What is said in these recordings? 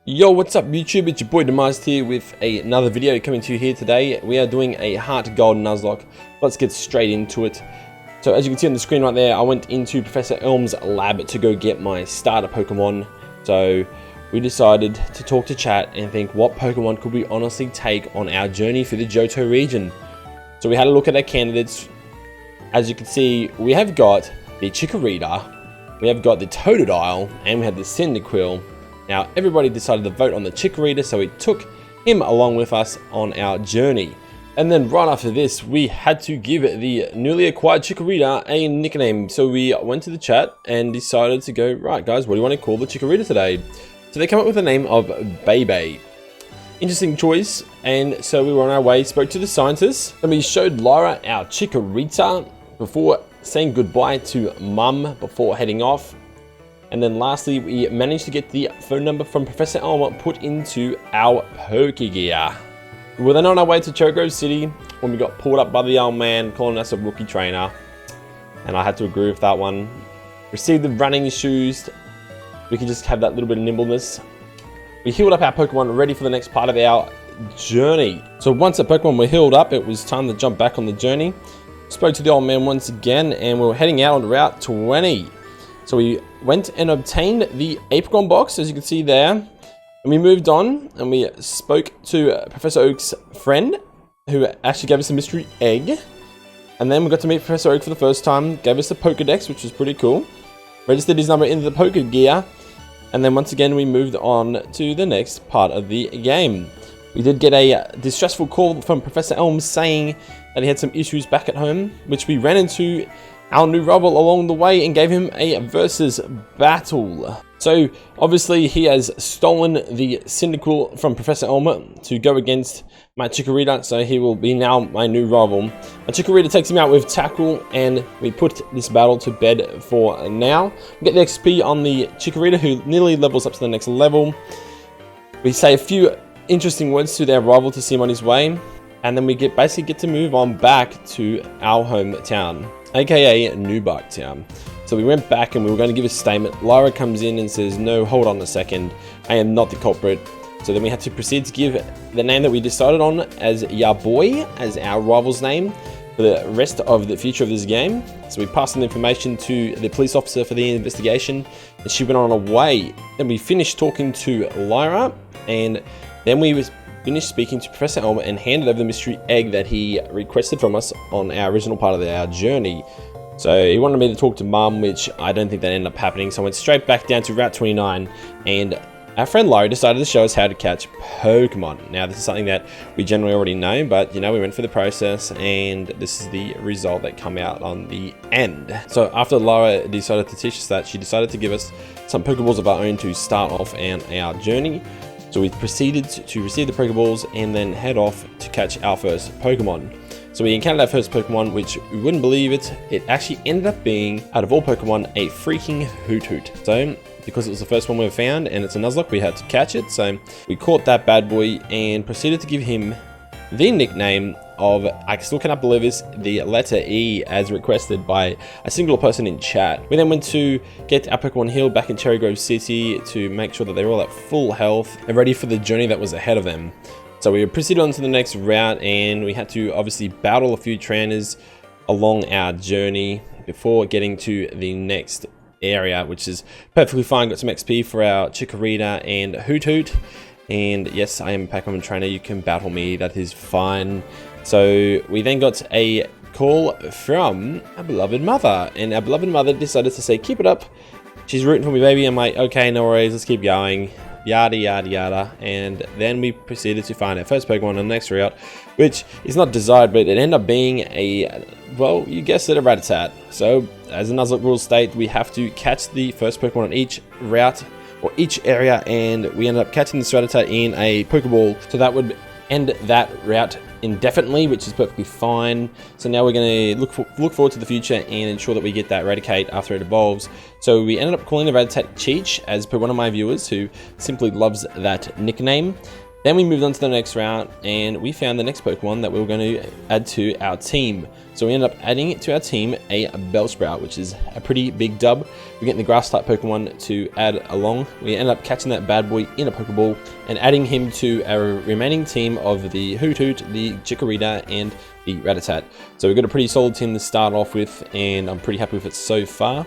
Yo, what's up YouTube? It's your boy Demise here with another video coming to you here today. We are doing a Heart Gold Nuzlocke. Let's get straight into it. So as you can see on the screen right there, I went into Professor Elm's lab to go get my starter Pokemon. So we decided to talk to chat and think what Pokemon could we honestly take on our journey through the Johto region. So we had a look at our candidates. As you can see, we have got the Chikorita, we have got the Totodile, and we have the Cyndaquil. Now, everybody decided to vote on the Chikorita, so we took him along with us on our journey. And then right after this, we had to give the newly acquired Chikorita a nickname. So we went to the chat and decided to go, right guys, what do you want to call the Chikorita today? So they came up with the name of Bebe. Interesting choice. And so we were on our way, spoke to the scientists, and we showed Lyra our Chikorita before saying goodbye to Mum before heading off. And then lastly, we managed to get the phone number from Professor Elm put into our Pokegear. We were then on our way to Cherry Grove City when we got pulled up by the old man calling us a rookie trainer. And I had to agree with that one. Received the running shoes. We could just have that little bit of nimbleness. We healed up our Pokemon ready for the next part of our journey. So once the Pokemon were healed up, it was time to jump back on the journey. Spoke to the old man once again and we were heading out on Route 20. So we went and obtained the Apricorn box, as you can see there. And we moved on and we spoke to Professor Oak's friend, who actually gave us a mystery egg. And then we got to meet Professor Oak for the first time, gave us the Pokedex, which was pretty cool. Registered his number into the Pokegear. And then once again, we moved on to the next part of the game. We did get a distressful call from Professor Elm saying that he had some issues back at home, which we ran into our new rival along the way and gave him a versus battle. So obviously he has stolen the Cyndaquil from Professor Elm to go against my Chikorita, so he will be now my new rival. My Chikorita takes him out with Tackle and we put this battle to bed for now. We get the XP on the Chikorita, who nearly levels up to the next level. We say a few interesting words to their rival to see him on his way, and then we basically get to move on back to our hometown, aka New Barktown. So we went back and we were going to give a statement. Lyra comes in and says, no, hold on a second, I am not the culprit. So then we had to proceed to give the name that we decided on as Yaboy, as our rival's name for the rest of the future of this game. So we passed on the information to the police officer for the investigation and she went on her way. Then we finished talking to Lyra and then we finished speaking to Professor Elm and handed over the mystery egg that he requested from us on our original part of our journey. So he wanted me to talk to Mum, which I don't think that ended up happening. So I went straight back down to Route 29 and our friend Larry decided to show us how to catch Pokemon. Now this is something that we generally already know, but you know, we went through the process and this is the result that come out on the end. So after Lara decided to teach us that, she decided to give us some Pokeballs of our own to start off on our journey. So we proceeded to receive the Pokeballs and then head off to catch our first Pokemon. So we encountered our first Pokemon, which we wouldn't believe it actually ended up being, out of all Pokemon, a freaking Hoothoot. So because it was the first one we found and it's a Nuzlocke, we had to catch it. So we caught that bad boy and proceeded to give him the nickname of, I still cannot believe this, the letter E, as requested by a single person in chat. We then went to get our Pokemon healed back in Cherry Grove City to make sure that they were all at full health and ready for the journey that was ahead of them. So we proceeded on to the next route and we had to obviously battle a few trainers along our journey before getting to the next area, which is perfectly fine. Got some XP for our Chikorita and Hoothoot. And yes, I am a Pokemon trainer, you can battle me, that is fine. So we then got a call from our beloved mother, and our beloved mother decided to say, keep it up, she's rooting for me, baby. I'm like, okay, no worries, let's keep going, yada yada yada. And then we proceeded to find our first Pokemon on the next route, which is not desired, but it ended up being a, well, you guessed it, a Rattata. So as the Nuzlocke rules state, we have to catch the first Pokemon on each route or each area, and we ended up catching the Rattata in a Pokeball, so that would end that route indefinitely, which is perfectly fine. So now we're going to look forward to the future and ensure that we get that Raticate after it evolves. So we ended up calling the Rattata Cheech, as per one of my viewers who simply loves that nickname. Then we moved on to the next route, and we found the next Pokemon that we were going to add to our team. So we ended up adding it to our team a Bellsprout, which is a pretty big dub. We're getting the Grass-type Pokemon to add along. We ended up catching that bad boy in a Pokeball and adding him to our remaining team of the Hoothoot, the Chikorita, and the Rattata. So we've got a pretty solid team to start off with, and I'm pretty happy with it so far.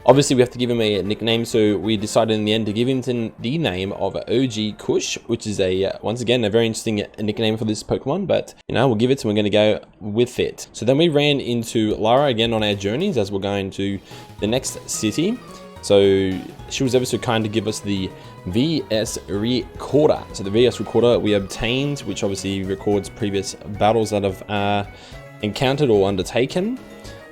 Obviously, we have to give him a nickname, so we decided in the end to give him the name of OG Kush, which is once again, a very interesting nickname for this Pokemon, but, we'll give it to him. We're going to go with it. So then we ran into Lara again on our journeys as we're going to the next city. So she was ever so kind to give us the VS Recorder. So the VS Recorder we obtained, which obviously records previous battles that I've encountered or undertaken.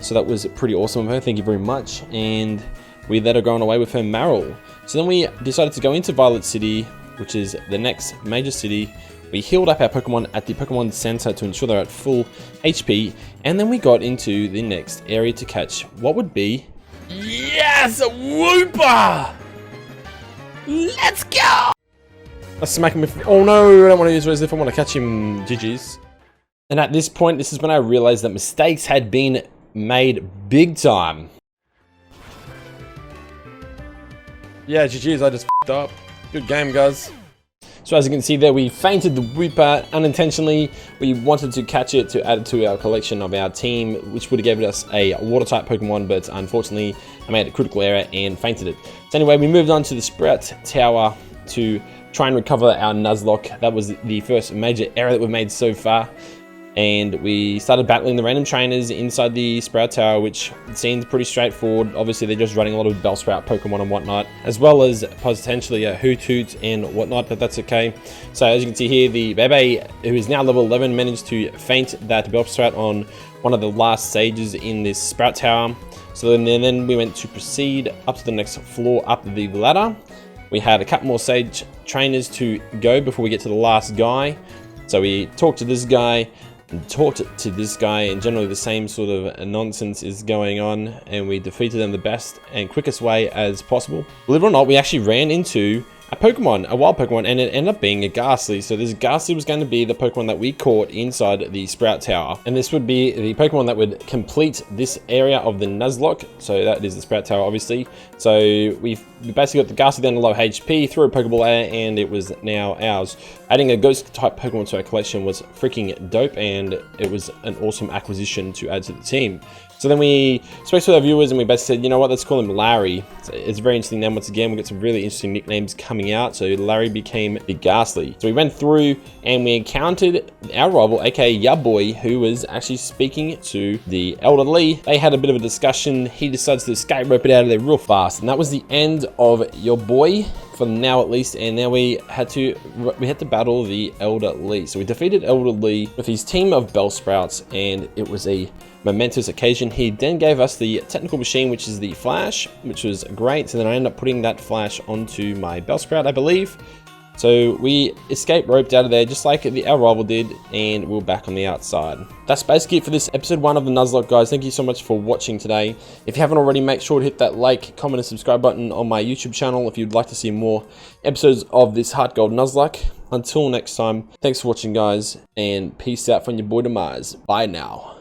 So that was pretty awesome of her, thank you very much. And we let her go on away with her Marill. So then we decided to go into Violet City, which is the next major city. We healed up our Pokemon at the Pokemon Center to ensure they're at full HP. And then we got into the next area to catch what would be... Yes! A Wooper! Let's go! Let's smack him with... Oh no, I don't want to use Reslift, if I want to catch him. GG's. And at this point, this is when I realized that mistakes had been made big time. Yeah, GG's, I just f***ed up. Good game, guys. So as you can see there, we fainted the Wooper unintentionally. We wanted to catch it to add it to our collection of our team, which would have given us a water-type Pokemon, but unfortunately, I made a critical error and fainted it. So anyway, we moved on to the Sprout Tower to try and recover our Nuzlocke. That was the first major error that we've made so far. And we started battling the random trainers inside the Sprout Tower, which seemed pretty straightforward. Obviously, they're just running a lot of Bellsprout Pokemon and whatnot, as well as potentially a Hoothoot and whatnot, but that's okay. So as you can see here, the Bebe, who is now level 11, managed to feint that Bellsprout on one of the last stages in this Sprout Tower. So then we went to proceed up to the next floor up the ladder. We had a couple more Sage trainers to go before we get to the last guy. So we talked to this guy, and talked to this guy, and generally the same sort of nonsense is going on, and we defeated them the best and quickest way as possible. Believe it or not, we actually ran into a Pokemon, a wild Pokemon, and it ended up being a Ghastly. So this Ghastly was going to be the Pokemon that we caught inside the Sprout Tower. And this would be the Pokemon that would complete this area of the Nuzlocke. So that is the Sprout Tower, obviously. So we basically got the Ghastly down to low HP, threw a Pokeball at it, and it was now ours. Adding a Ghost-type Pokemon to our collection was freaking dope, and it was an awesome acquisition to add to the team. So then we spoke to our viewers and we basically said, you know what, let's call him Larry. So it's a very interesting name once again. We got some really interesting nicknames coming out. So Larry became the Ghastly. So we went through and we encountered our rival, aka Yaboy, who was actually speaking to the elderly. They had a bit of a discussion. He decides to escape rope it out of there real fast. And that was the end of your boy, for now at least. And now we had to battle the Elderly. So we defeated Elderly with his team of Bellsprouts, and it was a momentous occasion. He then gave us the technical machine, which is the Flash, which was great. So then I ended up putting that Flash onto my Bellsprout, I believe. So we escape roped out of there just like our rival did, and we're back on the outside. That's basically it for this episode 1 of the Nuzlocke, guys. Thank you so much for watching today. If you haven't already, make sure to hit that like, comment, and subscribe button on my YouTube channel if you'd like to see more episodes of this Heart Gold Nuzlocke. Until next time, thanks for watching, guys, and peace out from your boy Demise. Bye now.